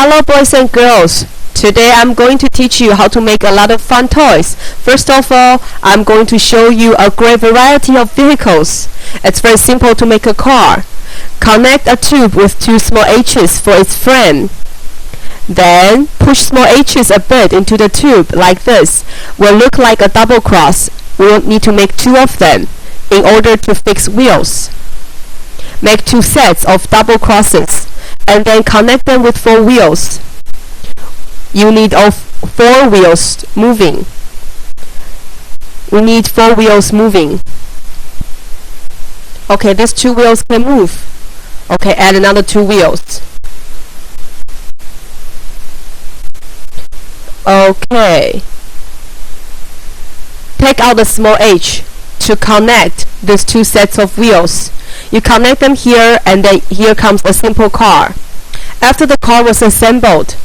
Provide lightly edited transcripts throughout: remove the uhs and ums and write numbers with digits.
Hello boys and girls. Today I'm going to teach you how to make a lot of fun toys. First of all, I'm going to show you a great variety of vehicles. It's very simple to make a car. Connect a tube with two small H's for its frame. Then push small H's a bit into the tube like this. Will look like a double cross. We'll need to make two of them in order to fix wheels. Make two sets of double crosses and then connect them with four wheels. You need all four wheels moving. We need four wheels moving. Okay, these two wheels can move. Okay, add another two wheels. Okay. Take out the small h to connect these two sets of wheels. You connect them here, and then here comes a simple car. After the car was assembled,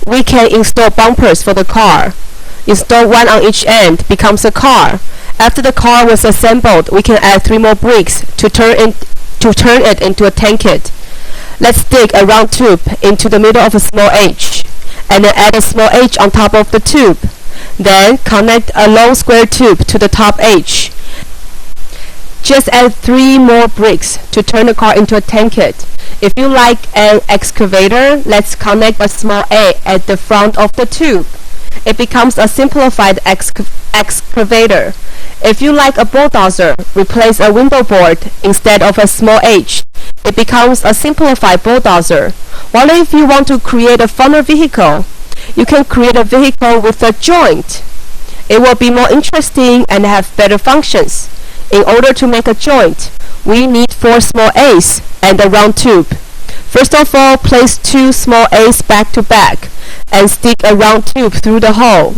we can install bumpers for the car. Install one on each end, becomes a car. After the car was assembled, we can add three more bricks to turn it into a tankette. Let's dig a round tube into the middle of a small h, and then add a small h on top of the tube. Then connect a long square tube to the top h. Just add three more bricks to turn the car into a tankette. If you like an excavator, let's connect a small a at the front of the tube. It becomes a simplified excavator. If you like a bulldozer, replace a window board instead of a small h. It becomes a simplified bulldozer. While if you want to create a funner vehicle, you can create a vehicle with a joint. It will be more interesting and have better functions. In order to make a joint, we need four small a's and a round tube. First of all, place two small a's back to back and stick a round tube through the hole.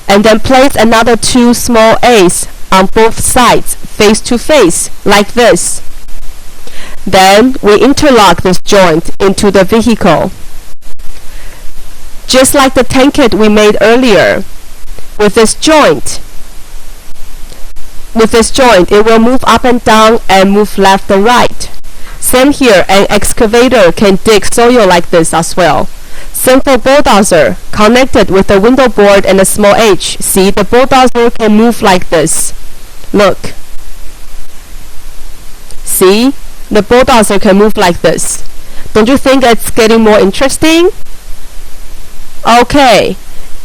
And then place another two small a's on both sides, face to face, like this. Then we interlock this joint into the vehicle. Just like the tankette we made earlier. With this joint, it will move up and down and move left and right. Same here, an excavator can dig soil like this as well. Simple bulldozer, connected with a window board and a small h. See, the bulldozer can move like this. Look. See, the bulldozer can move like this. Don't you think it's getting more interesting? Okay,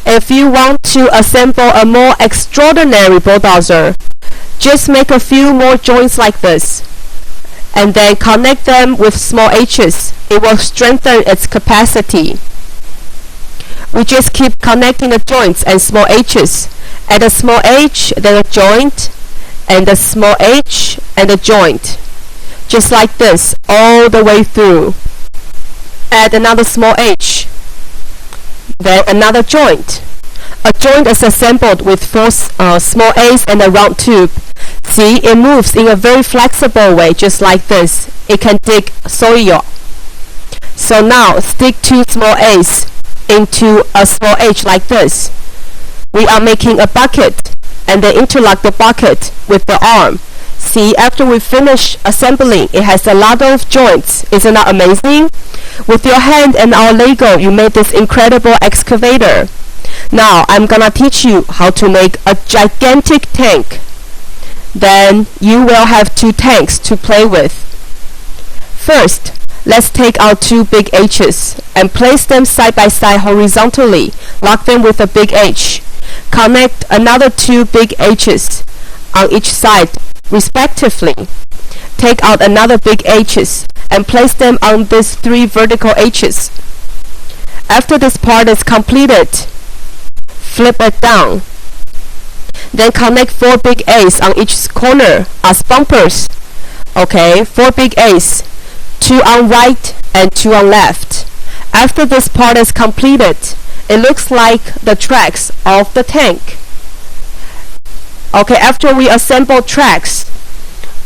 if you want to assemble a more extraordinary bulldozer, just make a few more joints like this, and then connect them with small h's. It will strengthen its capacity. We just keep connecting the joints and small h's. Add a small h, then a joint, and a small h, and a joint. Just like this, all the way through. Add another small h, then another joint. A joint is assembled with four small a's and a round tube. See, it moves in a very flexible way, just like this. It can dig soil. So now, stick two small a's into a small h like this. We are making a bucket, and then interlock the bucket with the arm. See, after we finish assembling, it has a lot of joints. Isn't that amazing? With your hand and our Lego, you made this incredible excavator. Now, I'm gonna teach you how to make a gigantic tank. Then, you will have two tanks to play with. First, let's take our two big H's and place them side by side horizontally. Lock them with a big H. Connect another two big H's on each side, respectively. Take out another big H's and place them on these three vertical H's. After this part is completed, flip it down. Then connect four big A's on each corner as bumpers. Okay, four big A's, two on right and two on left. After this part is completed, it looks like the tracks of the tank. Okay, after we assemble tracks,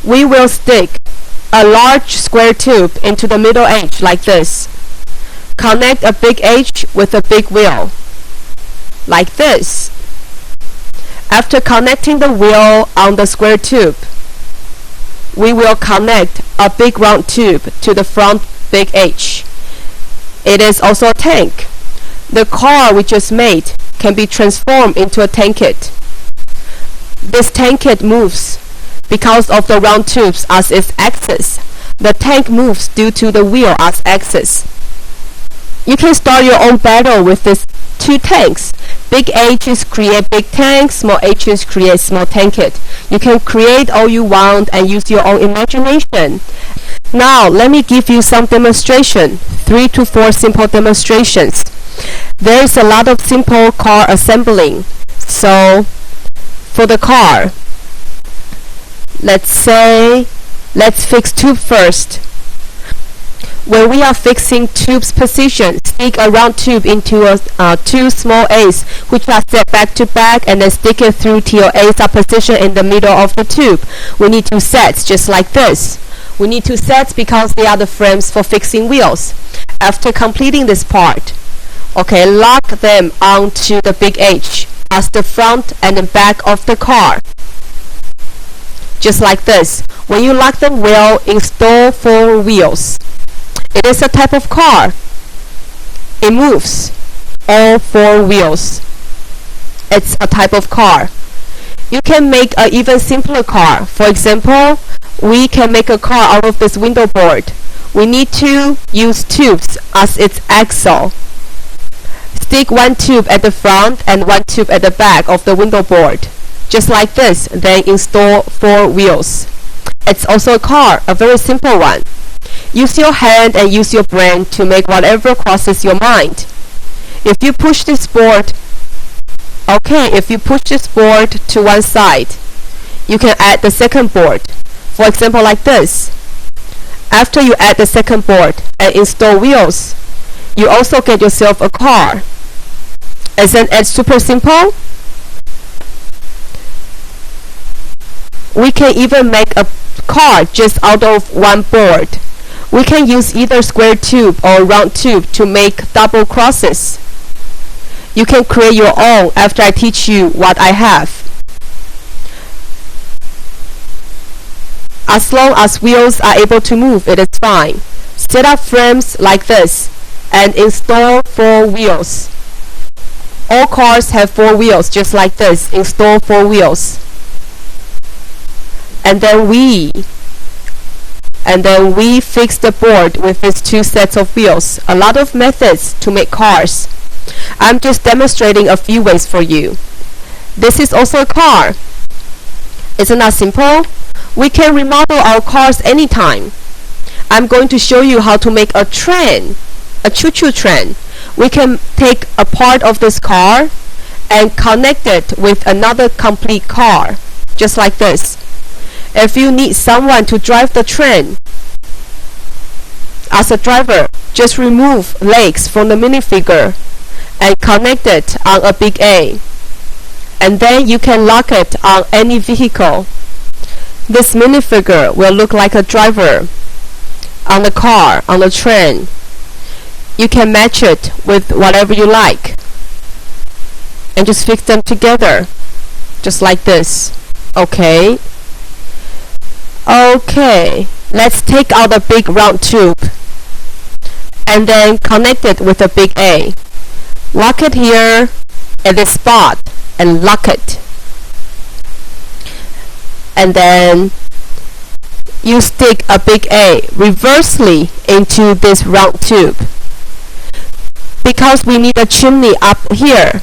we will stick a large square tube into the middle H like this. Connect a big H with a big wheel, like this. After connecting the wheel on the square tube, we will connect a big round tube to the front big H. It is also a tank. The car we just made can be transformed into a tankette. This tankette moves because of the round tubes as its axis. The tank moves due to the wheel as axis. You can start your own battle with these two tanks. Big H's create big tanks, small H's create small tankette. You can create all you want and use your own imagination. Now let me give you some demonstration, 3 to 4 simple demonstrations. There is a lot of simple car assembling. So for the car, let's fix tube first. When we are fixing tube's position, stick a round tube into two small A's which are set back to back, and then stick it through till A's are positioned in the middle of the tube. We need 2 sets just like this. We need 2 sets because they are the frames for fixing wheels. After completing this part, okay, lock them onto the big H as the front and the back of the car. Just like this. When you lock them well, install 4 wheels. It is a type of car. It moves. All 4 wheels. It's a type of car. You can make an even simpler car. For example, we can make a car out of this window board. We need to use tubes as its axle. Stick 1 tube at the front and 1 tube at the back of the window board. Just like this. Then install 4 wheels. It's also a car, a very simple one. Use your hand and use your brain to make whatever crosses your mind. If you push this board to one side, you can add the second board. For example, like this. After you add the second board and install wheels, you also get yourself a car. Isn't it super simple? We can even make a car just out of 1 board. We can use either square tube or round tube to make double crosses. You can create your own after I teach you what I have. As long as wheels are able to move, it is fine. Set up frames like this and install 4 wheels. All cars have 4 wheels just like this. Install 4 wheels. And then we fix the board with these 2 sets of wheels. A lot of methods to make cars. I'm just demonstrating a few ways for you. This is also a car. Isn't that simple? We can remodel our cars anytime. I'm going to show you how to make a train, a choo-choo train. We can take a part of this car and connect it with another complete car, just like this. If you need someone to drive the train, as a driver, just remove legs from the minifigure and connect it on a big A. And then you can lock it on any vehicle. This minifigure will look like a driver on the car, on the train. You can match it with whatever you like and just fix them together, just like this. Okay, let's take out a big round tube and then connect it with a big A. Lock it here at this spot and lock it. And then you stick a big A reversely into this round tube. Because we need a chimney up here,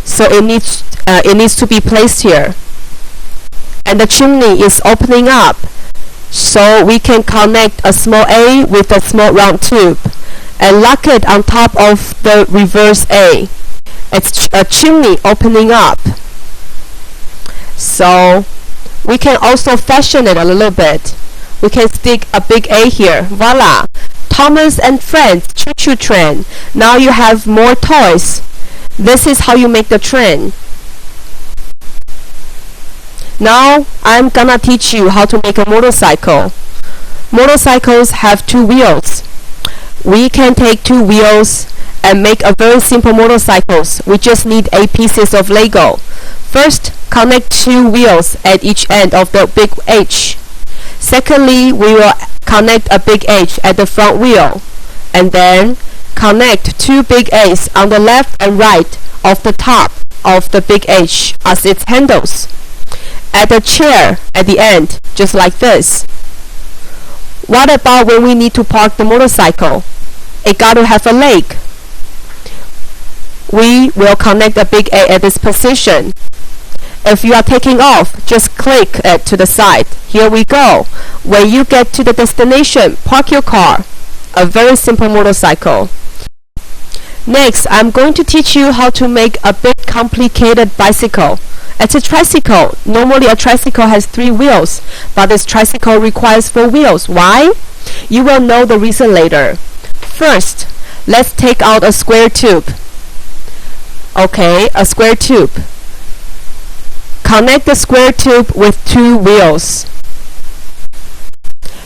so it needs to be placed here. And the chimney is opening up, so we can connect a small A with a small round tube and lock it on top of the reverse A. It's a chimney opening up. So we can also fashion it a little bit. We can stick a big A here. Voila! Thomas and Friends choo-choo train. Now you have more toys. This is how you make the train. Now I'm gonna teach you how to make a motorcycle. Motorcycles have 2 wheels. We can take 2 wheels and make a very simple motorcycles. We just need 8 pieces of Lego. First, connect 2 wheels at each end of the big H. Secondly, we will connect a big H at the front wheel. And then connect two big A's on the left and right of the top of the big H as its handles. Add a chair at the end, just like this. What about when we need to park the motorcycle? It got to have a leg. We will connect a big A at this position. If you are taking off, just click it to the side. Here we go. When you get to the destination, park your car. A very simple motorcycle. Next, I'm going to teach you how to make a big complicated bicycle. It's a tricycle. Normally a tricycle has 3 wheels, but this tricycle requires 4 wheels. Why? You will know the reason later. First, let's take out a square tube. Okay, a square tube. Connect the square tube with 2 wheels.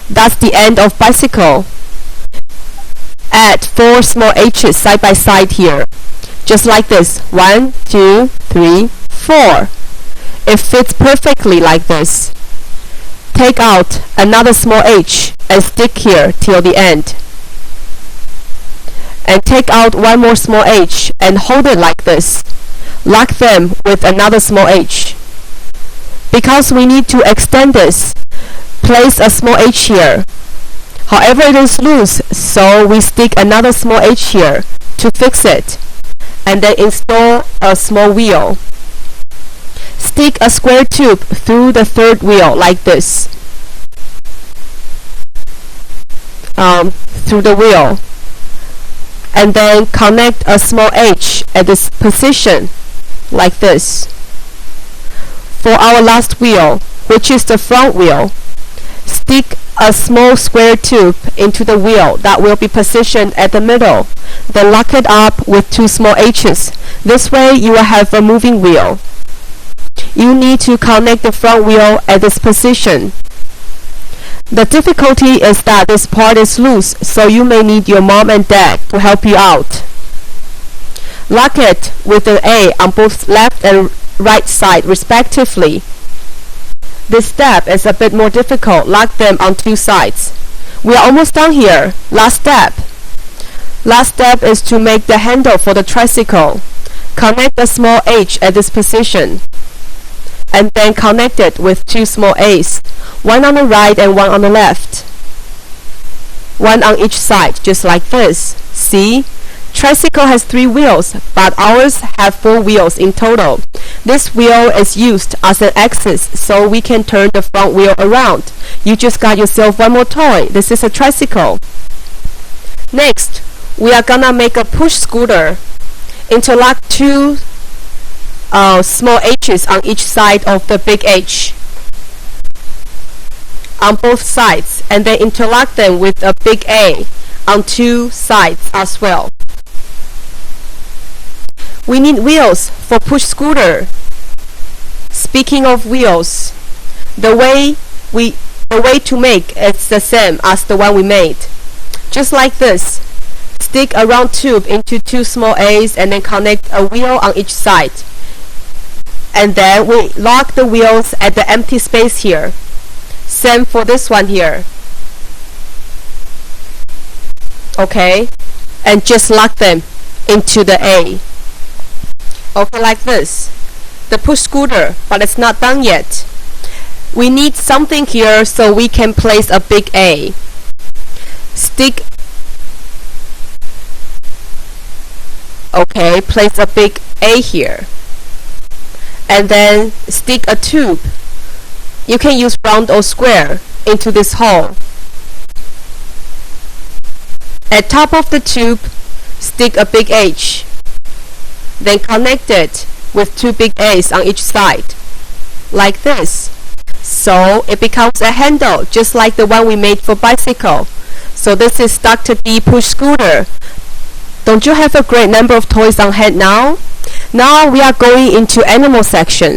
That's the end of bicycle. Add 4 small H's side by side here. Just like this. 1, 2, 3, 4. It fits perfectly like this. Take out another small H and stick here till the end. And take out one more small H and hold it like this. Lock them with another small H. Because we need to extend this, place a small H here. However, it is loose, so we stick another small H here to fix it. And then install a small wheel. Stick a square tube through the 3rd wheel like this. Through the wheel. And then connect a small H at this position like this. For our last wheel, which is the front wheel, stick a small square tube into the wheel that will be positioned at the middle. Then lock it up with 2 small H's. This way you will have a moving wheel. You need to connect the front wheel at this position. The difficulty is that this part is loose, so you may need your mom and dad to help you out. Lock it with an A on both left and right side respectively. This step is a bit more difficult. Lock them on 2 sides. We are almost done here. Last step. Last step is to make the handle for the tricycle. Connect a small H at this position. And then connect it with 2 small A's. One on the right and one on the left. One on each side, just like this. See? Tricycle has 3 wheels, but ours have 4 wheels in total. This wheel is used as an axis, so we can turn the front wheel around. You just got yourself one more toy. This is a tricycle. Next, we are gonna make a push scooter. Interlock 2 small H's on each side of the big H. On both sides, and then interlock them with a big A on 2 sides as well. We need wheels for push scooter. Speaking of wheels, the way to make it's the same as the one we made. Just like this. Stick a round tube into 2 small A's and then connect a wheel on each side. And then we lock the wheels at the empty space here. Same for this one here. Okay, and just lock them into the A. Okay, like this. The push scooter, but it's not done yet. We need something here so we can place a big A. Place a big A here. And then stick a tube. You can use round or square into this hole. At top of the tube, stick a big H. Then connect it with 2 big A's on each side, like this. So it becomes a handle, just like the one we made for bicycle. So this is Dr. D push scooter. Don't you have a great number of toys on hand now? Now we are going into animal section.